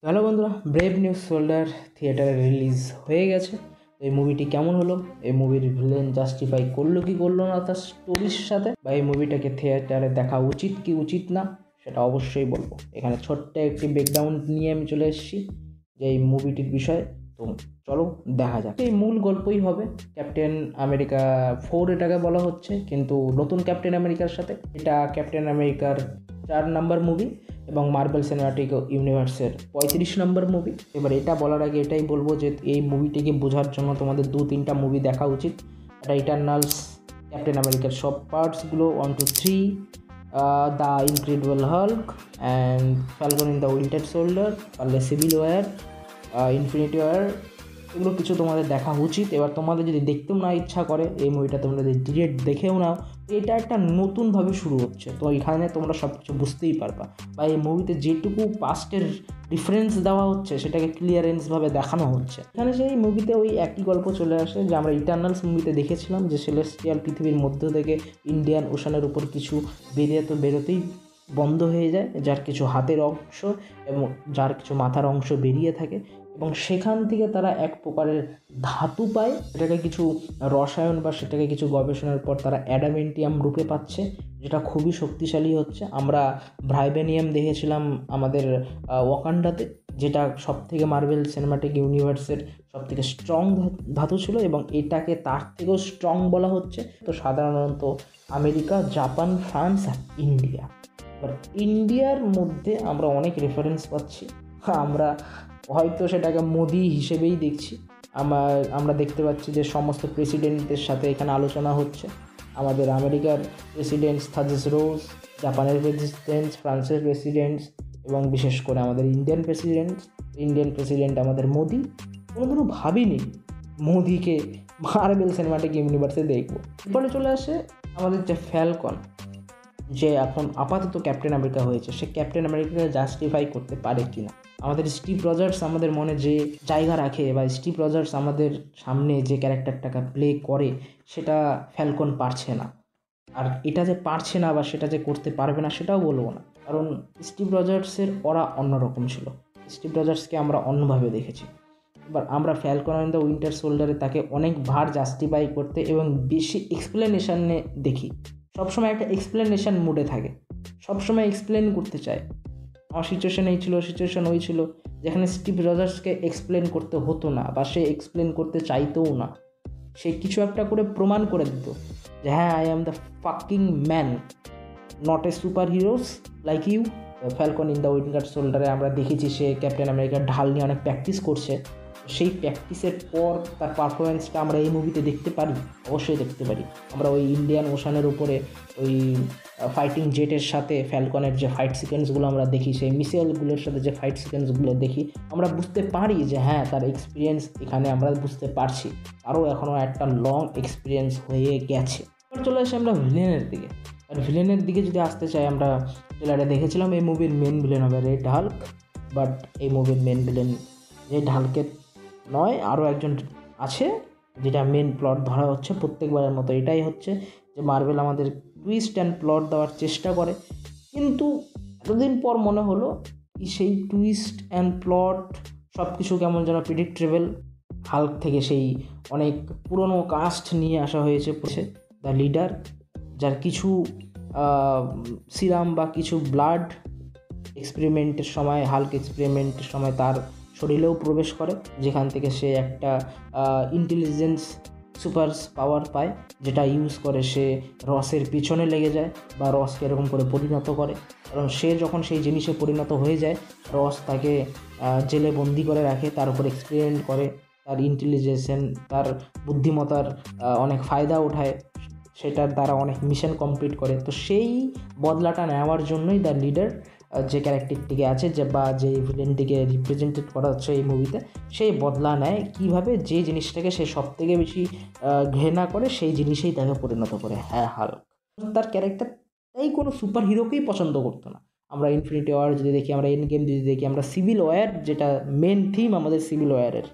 তো হ্যালো বন্ধুরা, brave new solder থিয়েটারে রিলিজ হয়ে গেছে। তো এই মুভিটি কেমন হলো, এই মুভির ভিলেন জাস্টিফাই করলো কি করলো না তার স্টোরির সাথে, বা এই মুভিটাকে থিয়েটারে দেখা উচিত কি উচিত না, সেটা অবশ্যই বলবো। এখানে ছোট্ট একটি ব্যাকগ্রাউন্ড নিয়ে আমি চলে এসেছি যে এই মুভিটির বিষয়ে। তো চলো দেখা যাক। এই মূল গল্পই হবে ক্যাপ্টেন আমেরিকা 4 এটাকে বলা হচ্ছে, কিন্তু নতুন ক্যাপ্টেন আমেরিকার সাথে। এটা ক্যাপ্টেন আমেরিকার 4 নম্বর মুভি এবং মার্বেল সিনেমাটিক ইউনিভার্সের 35 নম্বর মুভি। এবার এটা বলার আগে এটাই বলবো যে এই মুভিটিকে বোঝার জন্য তোমাদের 2-3টা মুভি দেখা উচিত। এটা ইটারনালস, ক্যাপ্টেন আমেরিকার সব পার্টসগুলো 1 to 3, the incredible Hulk and Falcon in the winter soldier, পারলে সিভিল ওয়ার, ইনফিনিটি ওয়ার, এগুলো কিছু তোমাদের দেখা উচিত। এবার তোমাদের যদি দেখতেও না ইচ্ছা করে এই মুভিটা, তোমরা যদি ডিরেক্ট দেখেও নাও, এটা একটা নতুনভাবে শুরু হচ্ছে। তো এখানে তোমরা সব কিছু বুঝতেই পারবা, বা এই মুভিতে যেটুকু পাস্টের ডিফারেন্স দেওয়া হচ্ছে সেটাকে ক্লিয়ারেন্সভাবে দেখানো হচ্ছে। এখানে সেই মুভিতে ওই একই গল্প চলে আসে যে আমরা ইটারনালস মুভিতে দেখেছিলাম, যে সেলেস্টিয়াল পৃথিবীর মধ্য থেকে ইন্ডিয়ান ওশানের উপর কিছু বেরোতেই বন্ধ হয়ে যায়, যার কিছু হাতের অংশ এবং যার কিছু মাথার অংশ বেরিয়ে থাকে, এবং সেখান থেকে তারা এক প্রকারের ধাতু পায়। সেটাকে কিছু রসায়ন বা সেটাকে কিছু গবেষণার পর তারা অ্যাডামেন্টিয়াম রূপে পাচ্ছে, যেটা খুবই শক্তিশালী হচ্ছে। আমরা ভাইবেনিয়াম দেখেছিলাম আমাদের ওয়াকান্ডাতে, যেটা সবথেকে মার্বেল সিনেমাটিক ইউনিভার্সের সবথেকে স্ট্রং ধাতু ছিল, এবং এটাকে তার থেকেও স্ট্রং বলা হচ্ছে। তো সাধারণত আমেরিকা, জাপান, ফ্রান্স আর ইন্ডিয়া। এবার ইন্ডিয়ার মধ্যে আমরা অনেক রেফারেন্স পাচ্ছি। আমরা হয়তো সেটাকে মোদি হিসেবেই দেখছি। আমরা দেখতে পাচ্ছি যে সমস্ত প্রেসিডেন্টদের সাথে এখানে আলোচনা হচ্ছে। আমাদের আমেরিকার প্রেসিডেন্টস থার্জিস রোজ, জাপানের প্রেসিডেন্টস, ফ্রান্সের প্রেসিডেন্টস, এবং বিশেষ করে আমাদের ইন্ডিয়ান প্রেসিডেন্ট আমাদের মোদি। কোনোদিনও ভাবিনি মোদিকে মার্বেল সিনেমাটিক ইউনিভার্সে দেখব। এরপরে চলে আসে আমাদের যে ফ্যালকন, যে এখন আপাতত ক্যাপ্টেন আমেরিকা হয়েছে, সে ক্যাপ্টেন আমেরিকাকে জাস্টিফাই করতে পারে কি না। আমাদের স্টিভ রজার্স আমাদের মনে যে জায়গা রাখে, বা স্টিভ রজার্স আমাদের সামনে যে ক্যারেক্টারটাকে প্লে করে, সেটা ফ্যালকন পারছে না। আর এটা যে পারছে না বা সেটা যে করতে পারবে না সেটাও বলবো না, কারণ স্টিভ রজার্সের ওরা অন্যরকম ছিল। স্টিভ রজার্সকে আমরা অন্যভাবে দেখেছি। এবার আমরা ফ্যালকন অ্যান্ড দ্য উইন্টার সোল্ডারে তাকে অনেকবার জাস্টিফাই করতে এবং বেশি এক্সপ্লেনেশনে দেখি। সবসময় একটা এক্সপ্লেনেশন মুডে থাকে, সবসময় এক্সপ্লেন করতে চায়। আমার সিচুয়েশন এই ছিল, সিচুয়েশন ওই ছিল, যেখানে স্টিভ রজার্সকে এক্সপ্লেন করতে হতো না, বা সে এক্সপ্লেন করতে চাইতেও না। সে কিছু একটা করে প্রমাণ করে দিত যে হ্যাঁ, I am the fucking man, not a super heroes like you. Falcon in the winter সোল্ডারে আমরা দেখেছি সে ক্যাপ্টেন আমেরিকার ঢাল নিয়ে অনেক প্র্যাকটিস করছে। সেই প্র্যাকটিসের পর তার পারফরমেন্সটা আমরা এই মুভিতে দেখতে পারি, অবশ্যই দেখতে পারি। আমরা ওই ইন্ডিয়ান ওশানের উপরে ওই ফাইটিং জেটের সাথে ফ্যালকনের যে ফাইট সিকোয়েন্সগুলো আমরা দেখি, সেই মিসাইলগুলোর সাথে যে ফাইট সিকোয়েন্সগুলো দেখি, আমরা বুঝতে পারি যে হ্যাঁ, তার এক্সপিরিয়েন্স এখানে আমরা বুঝতে পারছি, আরও এখনও একটা লং এক্সপিরিয়েন্স হয়ে গেছে। চলে আসি আমরা ভিলেনের দিকে। আর ভিলেনের দিকে যদি আসতে চাই, আমরা ট্রেলারে দেখেছিলাম এই মুভির মেন ভিলেন হবে রেড হাল্ক। বাট এই মুভির মেন ভিলেন রেড হাল্কের নয়, আরও একজন আছে, যেটা মেন প্লট ধরা হচ্ছে প্রত্যেকবারের মতো। এটাই হচ্ছে যে মার্বেল আমাদের টুইস্ট অ্যান্ড প্লট দেওয়ার চেষ্টা করে, কিন্তু এতদিন পর মনে হলো কি সেই টুইস্ট অ্যান্ড প্লট সব কিছু কেমন যেন প্রেডিক্টেবল। হাল্ক থেকে সেই অনেক পুরনো কাস্ট নিয়ে আসা হয়েছে, দ্য লিডার, যার কিছু সিরাম বা কিছু ব্লাড এক্সপেরিমেন্টের সময়, হাল্ক এক্সপেরিমেন্টের সময় তার শরীরেও প্রবেশ করে, যেখান থেকে সে একটা ইন্টেলিজেন্স সুপার পাওয়ার পায়, যেটা ইউজ করে সে রসের পিছনে লেগে যায়, বা রসকে এরকম করে পরিণত করে। কারণ সে যখন সেই জিনিসে পরিণত হয়ে যায়, রস তাকে জেলে বন্দি করে রাখে, তার উপর এক্সপেরিমেন্ট করে, তার ইন্টেলিজেন্স, তার বুদ্ধিমত্তার অনেক ফায়দা ওঠায়, সেটার দ্বারা অনেক মিশন কমপ্লিট করে। তো সেই বদলাটা নেওয়ার জন্যই দ্য লিডার যে ক্যারেক্টারটিকে আছে, যে বা যে ভিলেনটিকে রিপ্রেজেন্টেড করা হচ্ছে এই মুভিতে, সেই বদলা নেয় কীভাবে, যে জিনিসটাকে সে সবথেকে বেশি ঘৃণা করে সেই জিনিসেই তাকে পরিণত করে। হ্যাঁ, হাল্ক তার ক্যারেক্টারটাই কোনো সুপার হিরোকেই পছন্দ করতো না। আমরা ইনফিনিটি ওয়ার যদি দেখি, আমরা এন্ড গেম যদি দেখি, আমরা সিভিল ওয়ার, যেটা মেন থিম আমাদের সিভিল ওয়ারের,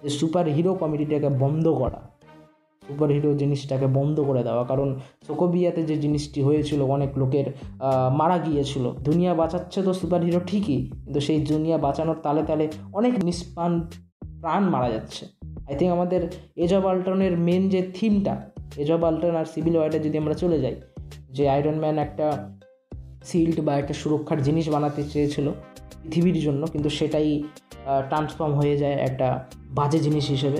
যে সুপার হিরো কমিটিটাকে বন্ধ করা, সুপার হিরো জিনিসটাকে বন্ধ করে দেওয়া। কারণ সোকোভিয়াতে যে জিনিসটি হয়েছিল, অনেক লোকের মারা গিয়েছিল। দুনিয়া বাঁচাচ্ছে তো সুপার হিরো ঠিকই, কিন্তু সেই দুনিয়া বাঁচানোর তালে তালে অনেক প্রাণ মারা যাচ্ছে। আই থিঙ্ক আমাদের এজ অফ আল্ট্রনের মেন যে থিমটা, এজ অফ আল্ট্রন আর সিভিল ওয়ারে যদি আমরা চলে যাই, যে আয়রন ম্যান একটা শিল্ড বা একটা সুরক্ষার জিনিস বানাতে চেয়েছিল পৃথিবীর জন্য, কিন্তু সেটাই ট্রান্সফর্ম হয়ে যায় একটা বাজে জিনিস হিসেবে,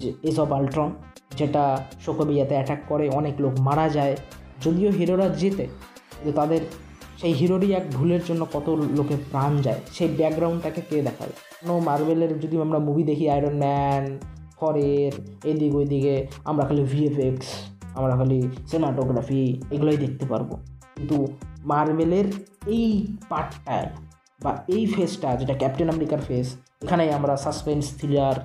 যে এজ অফ আল্ট্রন, যেটা সোকোভিয়াতে অ্যাটাক করে, অনেক লোক মারা যায়। যদিও হিরোরা জেতে, কিন্তু তাদের সেই হিরোরই এক ভুলের জন্য কত লোকের প্রাণ যায়, সেই ব্যাকগ্রাউন্ডটাকে কে দেখাবে? মার্ভেলের যদি আমরা মুভি দেখি, আয়রন ম্যান, থরের, এদিক ওইদিকে আমরা খালি ভিএফএক্স, আমরা খালি সিনেমাটোগ্রাফি এগুলোই দেখতে পারবো। কিন্তু মার্ভেলের এই পার্টটায় বা এই ফেসটা, যেটা ক্যাপ্টেন আমেরিকার ফেস, এখানেই আমরা সাসপেন্স, থ্রিলার,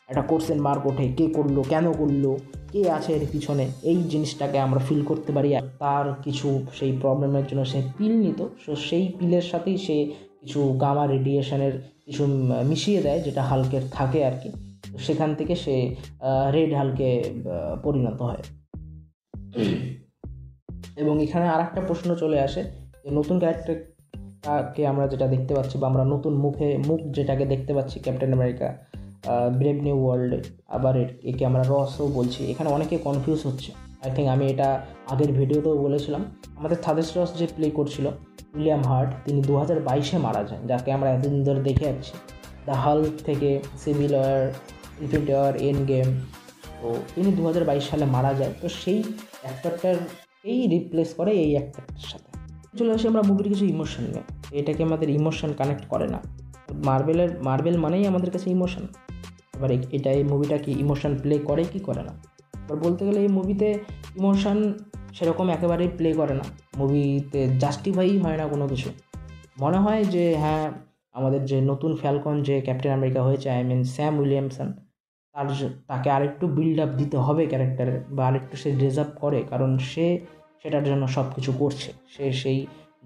একটা কোশ্চেন মার্ক ওঠে, কে করলো, কেন করলো, কে আছে এর পিছনে, এই জিনিসটাকে আমরা ফিল করতে পারি। আর তার কিছু সেই প্রবলেমের জন্য সে পিল নিত, সো সেই পিলের সাথেই সে কিছু গামা রেডিয়েশনের কিছু মিশিয়ে দেয়, যেটা হাল্কের থাকে আর কি। তো সেখান থেকে সে রেড হাল্কে পরিণত হয়। এবং এখানে আর একটা প্রশ্ন চলে আসে, যে নতুন ক্যারেক্টারকে আমরা যেটা দেখতে পাচ্ছি, বা আমরা নতুন মুখ যেটাকে দেখতে পাচ্ছি ক্যাপ্টেন আমেরিকা ব্রেভ নিউ ওয়ার্ল্ডে, আবার একে আমরা রসও বলছি, এখানে অনেকে কনফিউজ হচ্ছে। আই থিঙ্ক আমি এটা আগের ভিডিওতেও বলেছিলাম। আমাদের থাদেস রস যে প্লে করছিল উইলিয়াম হার্ট, তিনি 2022-এ মারা যান, যাকে আমরা এতদিন ধরে দেখে যাচ্ছি দ্য হাল্ক থেকে civil war, infinity war, endgame. তো তিনি 2022 সালে মারা যায়। তো সেই অ্যাক্টরটারকেই রিপ্লেস করে এই অ্যাক্টরটার সাথে। চলে আসি আমরা মুভির কিছু ইমোশন নিয়ে, এটাকে আমাদের ইমোশন কানেক্ট করে না। মার্বেল মানেই আমাদের কাছে ইমোশন। এবার এই মুভিটা কি ইমোশন প্লে করে কি করে না? এবার বলতে গেলে এই মুভিতে ইমোশন সেরকম একেবারেই প্লে করে না, মুভিতে জাস্টিফাই হয় না কোনো কিছু। মনে হয় যে হ্যাঁ, আমাদের যে নতুন ফ্যালকন যে ক্যাপ্টেন আমেরিকা হয়েছে, আই মিন স্যাম উইলিয়ামসন, তাকে আরেকটু বিল্ড আপ দিতে হবে ক্যারেক্টারের, বা আরেকটু সে ডিজার্ভ করে, কারণ সে সেটার জন্য সব কিছু করছে, সে সেই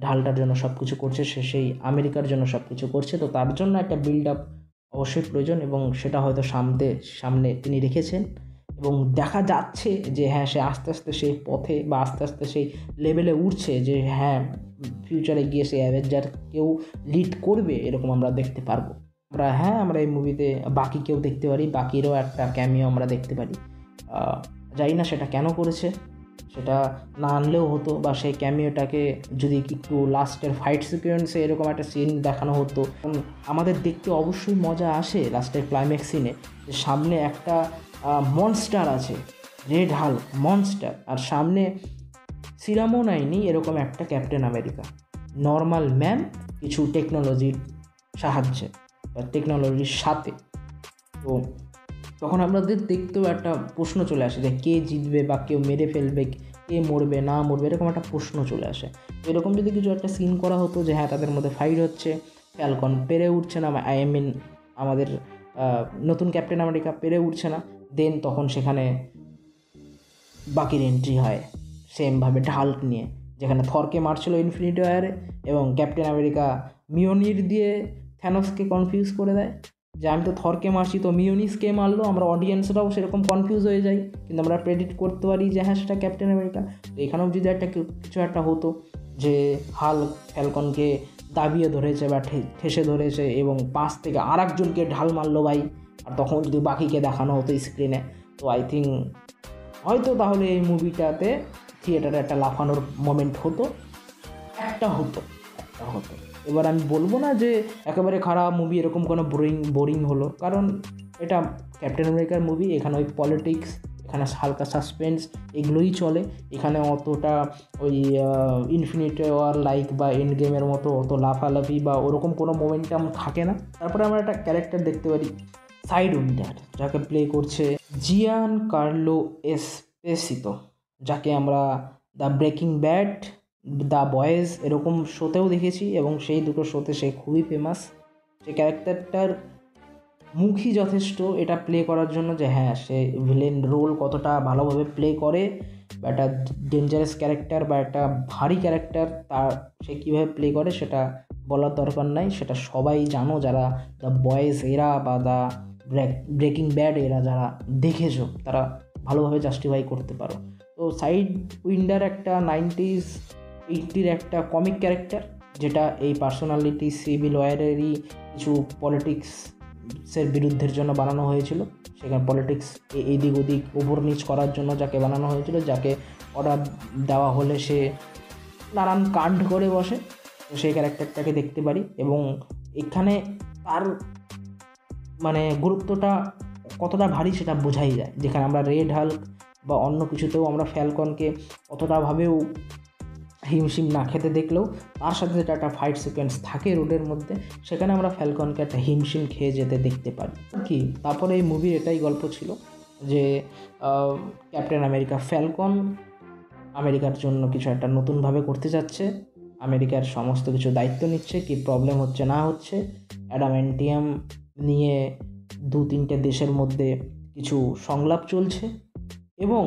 ঢালটার জন্য সব কিছু করছে, সে সেই আমেরিকার জন্য সব কিছু করছে। তো তার জন্য একটা বিল্ড আপ অবশ্যই প্রয়োজন, এবং সেটা হয়তো সামনে তিনি রেখেছেন, এবং দেখা যাচ্ছে যে হ্যাঁ, সে আস্তে আস্তে সেই পথে বা আস্তে আস্তে সেই লেভেলে উঠছে, যে হ্যাঁ, ফিউচারে গিয়ে সে অ্যাভেঞ্জারকেও লিড করবে, এরকম আমরা দেখতে পারবো। আমরা এই মুভিতে বাকি কেউ দেখতে পারি, বাকিরও একটা ক্যামিও আমরা দেখতে পারি। জানি না সেটা কেন করেছে, সেটা না আনলেও হতো, বা সেই ক্যামিওটাকে যদি একটু লাস্টের ফাইট সিকোয়েন্সে এরকম একটা সিন দেখানো হতো, আমাদের দেখতে অবশ্যই মজা আসে। লাস্টের ক্লাইম্যাক্স সিনে যে সামনে একটা মনস্টার আছে, রেড হাল্ক মনস্টার, আর সামনে সিরামও নেয়নি এরকম একটা ক্যাপ্টেন আমেরিকা, নর্মাল ম্যান, কিছু টেকনোলজির সাহায্যে বা টেকনোলজির সাথে। তো তখন আমাদের দেখতেও একটা প্রশ্ন চলে আসে যে কে জিতবে, বা কেউ মেরে ফেলবে, কে মরবে না মরবে, এরকম একটা প্রশ্ন চলে আসে। তো এরকম যদি কিছু একটা সিন করা হতো, যে হ্যাঁ, তাদের মধ্যে ফাইট হচ্ছে, ফ্যালকন পেরে উঠছে না, আই মিন আমাদের নতুন ক্যাপ্টেন আমেরিকা পেরে উঠছে না, দেন তখন সেখানে বাকির এন্ট্রি হয় সেমভাবে ঢাল্ক নিয়ে, যেখানে থরকে মারছিল ইনফিনিটি ওয়ারে, এবং ক্যাপ্টেন আমেরিকা মিওনির দিয়ে থ্যানোসকে কনফিউজ করে দেয়, যে আমি তো থরকে মারছি, তো মিওনিসকে মারলো। আমরা অডিয়েন্সরাও সেরকম কনফিউজ হয়ে যাই, কিন্তু আমরা প্রেডিক্ট করতে পারি যে হ্যাঁ, সেটা ক্যাপ্টেন আমেরিকা। তো এখানেও যদি কিছু একটা হতো, যে হাল্ক ফ্যালকনকে দাবিয়ে ধরেছে বা ঠেসে ধরেছে, এবং পাশ থেকে আর একজনকে ঢাল মারলো ভাই, আর তখন যদি বাকিকে দেখানো হতো স্ক্রিনে, তো আই থিঙ্ক হয়তো তাহলে এই মুভিটাতে থিয়েটারে একটা লাফানোর মোমেন্ট হতো। এবার আমি বলবো না যে একেবারে খারাপ মুভি, এরকম কোনো বোরিং হলো, কারণ এটা ক্যাপ্টেন আমেরিকার মুভি, এখানে ওই পলিটিক্স, এখানে হালকা সাসপেন্স, এগুলোই চলে। এখানে অতটা ওই ইনফিনিটি ওয়ার লাইক বা এন্ড গেমের মতো অত লাফালাফি বা ওরকম কোনো মোমেন্টাম থাকে না। তারপরে আমরা একটা ক্যারেক্টার দেখতে পারি সাইড উইন্টার, যাকে প্লে করছে জিয়ান কার্লো এসপোসিতো, যাকে আমরা the breaking bad, the boys এরকম শোতেও দেখেছি, এবং সেই দুটো শোতে সে খুবই ফেমাস। সে ক্যারেক্টারটার মুখই যথেষ্ট এটা প্লে করার জন্য, যে হ্যাঁ, সে ভিলেন রোল কতটা ভালোভাবে প্লে করে, বা একটা ডেঞ্জারাস ক্যারেক্টার বা একটা ভারী ক্যারেক্টার তার সে কীভাবে প্লে করে সেটা বলার দরকার নাই, সেটা সবাই জানো যারা দ্য বয়েজ এরা বা দ্য ব্রেকিং ব্যাড এরা যারা দেখেছো, তারা ভালোভাবে জাস্টিফাই করতে পারো। তো সাইড উইন্ডার একটা 90s 80s একটা কমিক ক্যারেক্টার, যেটা এই পার্সোনালিটি সিভিল ওয়ারেরই কিছু পলিটিক্সের বিরুদ্ধের জন্য বানানো হয়েছিল। সেখানে পলিটিক্স এদিক ওদিক ওপর নিচ করার জন্য যাকে বানানো হয়েছিল, যাকে অর্ডার দেওয়া হলে সে নানান কাণ্ড করে বসে। তো সেই ক্যারেক্টারটাকে দেখতে পারি এবং এখানে তার মানে গুরুত্বটা কতটা ভারী সেটা বোঝাই যায়। যেখানে আমরা রেড হাল্ক বা অন্য কিছুতেও আমরা ফ্যালকনকে অতটাভাবেও হিমশিম না খেতে দেখলেও তার সাথে যেটা একটা ফাইট সিকোয়েন্স থাকে রোডের মধ্যে, সেখানে আমরা ফ্যালকনকে একটা হিমশিম খেয়ে যেতে দেখতে পারি। কি তারপরে এই মুভির এটাই গল্প ছিল যে ক্যাপ্টেন আমেরিকা ফ্যালকন আমেরিকার জন্য কিছু একটা নতুনভাবে করতে যাচ্ছে, আমেরিকার সমস্ত কিছু দায়িত্ব নিচ্ছে, কি প্রবলেম হচ্ছে না হচ্ছে, অ্যাডামেন্টিয়াম নিয়ে 2-3টে দেশের মধ্যে কিছু সংলাপ চলছে এবং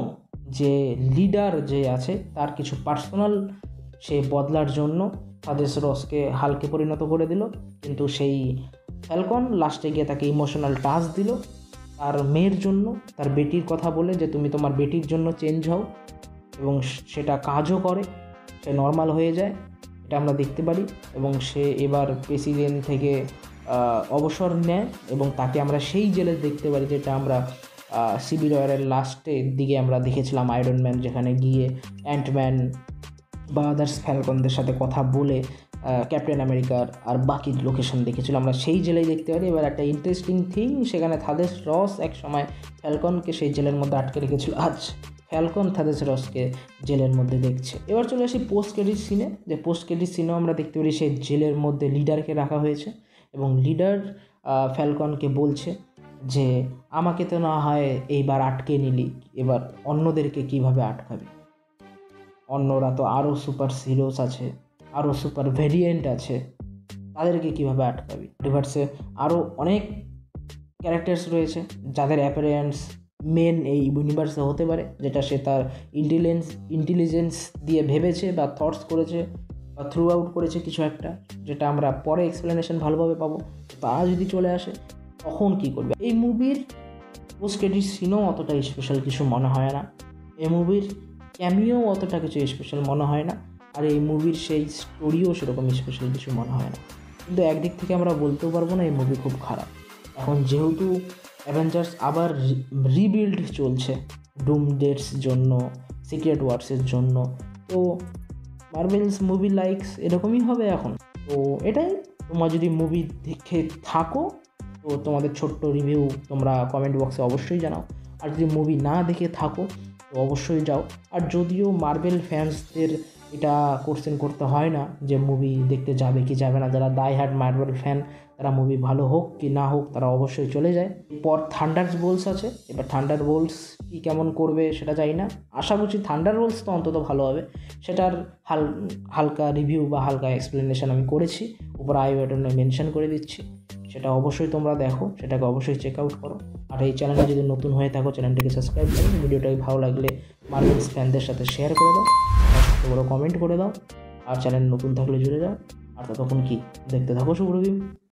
যে লিডার যে আছে তার কিছু পার্সোনাল সে বদলার জন্য থাদেস রসকে হালকে পরিণত করে দিল। কিন্তু সেই ফ্যালকন লাস্টে গিয়ে তাকে ইমোশনাল টাচ দিল তার মেয়ের জন্য, তার বেটির কথা বলে যে তুমি তোমার বেটির জন্য চেঞ্জ হও, এবং সেটা কাজও করে, সে নর্মাল হয়ে যায়, এটা আমরা দেখতে পারি। এবং সে এবার প্রেসিডেন্ট থেকে অবসর নেয় এবং তাকে আমরা সেই জেলে দেখতে পারি যেটা আমরা সিভিল ওয়ারের লাস্টের দিকে আমরা দেখেছিলাম আয়রন ম্যান যেখানে গিয়ে অ্যান্টম্যান বা আদার্স ফ্যালকনদের সাথে কথা বলে ক্যাপ্টেন আমেরিকার আর বাকি লোকেশন দেখেছিল, আমরা সেই জেলেই দেখতে পারি। এবার একটা ইন্টারেস্টিং থিং, সেখানে থাদেস রস এক সময় ফ্যালকনকে সেই জেলের মধ্যে আটকে রেখেছিল, আজ ফ্যালকন থাদেস রসকে জেলের মধ্যে দেখছে। এবার চলে আসি পোস্ট ক্রেডিট সিনে, যে পোস্ট ক্রেডিট সিনেও আমরা দেখতে পারি সেই জেলের মধ্যে লিডারকে রাখা হয়েছে এবং লিডার ফ্যালকনকে বলছে যে আমাকে তো না হয় এইবার আটকে নিলি, এবার অন্যদেরকে কিভাবে আটকাবি, অন্যরা তো আরও সুপার হিরোস আছে, আরও সুপার ভেরিয়েন্ট আছে, তাদেরকে কিভাবে আটকাবি। রিভার্সে আরও অনেক ক্যারেক্টার্স রয়েছে যাদের অ্যাপিয়ারেন্স মেন এই ইউনিভার্সে হতে পারে, যেটা সে তার ইন্টেলিজেন্স দিয়ে ভেবেছে বা থটস করেছে বা থ্রু আউট করেছে কিছু একটা, যেটা আমরা পরে এক্সপ্লেনেশন ভালোভাবে পাবো। তারা যদি চলে আসে তখন কী করবে। এই মুভির পোস্ট ক্রেডিট সিনও অতটা স্পেশাল কিছু মনে হয় না, এই মুভির ক্যামিও অতটা কিছু স্পেশাল মনে হয় না, আর এই মুভির সেই স্টোরিও সেরকম স্পেশাল কিছু মনে হয় না। কিন্তু একদিক থেকে আমরা বলতেও পারবো না এই মুভি খুব খারাপ। এখন যেহেতু অ্যাভেঞ্জার্স আবার রিবিল্ড চলছে ডুমডের জন্য, সিক্রেট ওয়ার্সের জন্য, তো মার্ভেলস মুভি লাইকস এরকমই হবে এখন। তো এটাই, তোমরা যদি মুভি দেখে থাকো তো তোমাদের ছোট্ট রিভিউ তোমরা কমেন্ট বক্সে অবশ্যই জানাও, আর যদি মুভি না দেখে থাকো তো অবশ্যই যাও। আর যদিও মার্ভেল ফ্যান্সদের এটা কোশ্চেন করতে হয় না যে মুভি দেখতে যাবে কি যাবে না, যারা ডাই হার্ড মার্ভেল ফ্যান তারা মুভি ভালো হোক কি না হোক তারা অবশ্যই চলে যায়। এরপর থান্ডারবোল্টস আছে, এবার থান্ডারবোল্টস কি কেমন করবে সেটা জানি না, আশা করছি থান্ডারবোল্টস তো অন্তত ভালো হবে। সেটার হালকা রিভিউ বা হালকা এক্সপ্লেনেশন আমি করেছি, উপর আই বাটনে মেনশন করে দিচ্ছি, সেটা অবশ্যই তোমরা দেখো, সেটাকে অবশ্যই চেক আউট করো। আর এই চ্যানেলে যদি নতুন হয়ে থাকো চ্যানেলটাকে সাবস্ক্রাইব করো, ভিডিওটাকে ভালো লাগলে মার্ভেলস ফ্যানদের সাথে শেয়ার করে দাও, আর বড় কমেন্ট করে দাও, আর চ্যানেল নতুন থাকলে জুড়ে যাও। আর ততক্ষণ কি দেখতে থাকো শুভ রিভিউ।